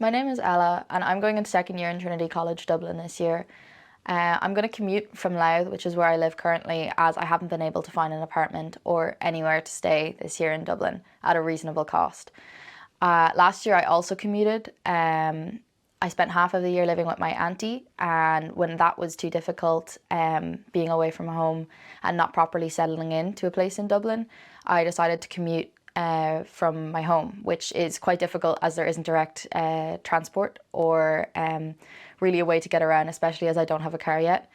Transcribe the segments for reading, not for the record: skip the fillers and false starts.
My name is Ella and I'm going into second year in Trinity College Dublin this year. I'm going to commute from Louth, which is where I live currently, as I haven't been able to find an apartment or anywhere to stay this year in Dublin at a reasonable cost. Last year I also commuted. I spent half of the year living with my auntie, and when that was too difficult, being away from home and not properly settling into a place in Dublin, I decided to commute from my home, which is quite difficult as there isn't direct transport or really a way to get around, especially as I don't have a car yet.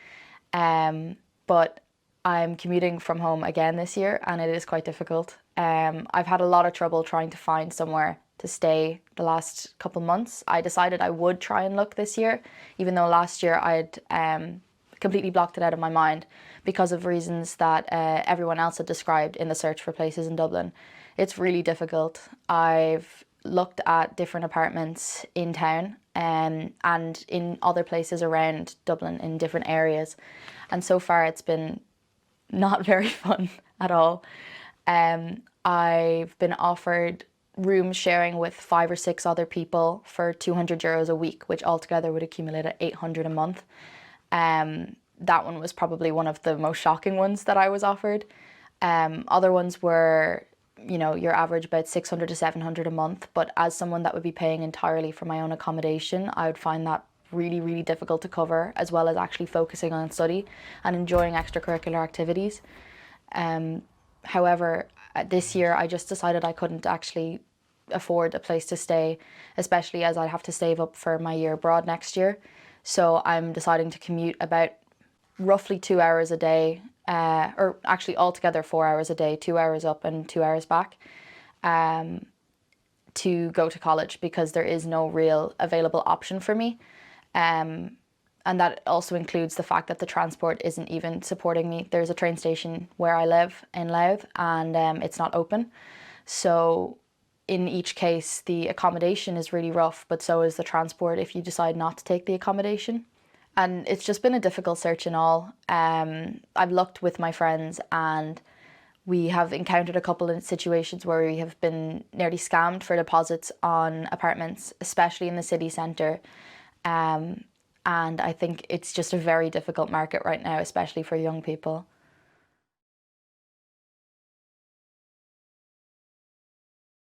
But I'm commuting from home again this year and it is quite difficult. I've had a lot of trouble trying to find somewhere to stay the last couple months. I decided I would try and look this year, even though last year I'd completely blocked it out of my mind because of reasons that everyone else had described in the search for places in Dublin. It's really difficult. I've looked at different apartments in town and in other places around Dublin in different areas, and so far it's been not very fun at all. I've been offered room sharing with 5 or 6 other people for €200 a week, which altogether would accumulate at €800 a month. That one was probably one of the most shocking ones that I was offered. Other ones were, your average about 600 to 700 a month. But as someone that would be paying entirely for my own accommodation, I would find that really, really difficult to cover, as well as actually focusing on study and enjoying extracurricular activities. However, this year I just decided I couldn't actually afford a place to stay, especially as I'd have to save up for my year abroad next year. So I'm deciding to commute about roughly 2 hours a day, or actually altogether 4 hours a day, 2 hours up and 2 hours back, to go to college because there is no real available option for me. And that also includes the fact that the transport isn't even supporting me. There's a train station where I live in Louth and it's not open. So in each case, the accommodation is really rough, but so is the transport if you decide not to take the accommodation. And it's just been a difficult search in all. I've looked with my friends and we have encountered a couple of situations where we have been nearly scammed for deposits on apartments, especially in the city centre. And I think it's just a very difficult market right now, especially for young people.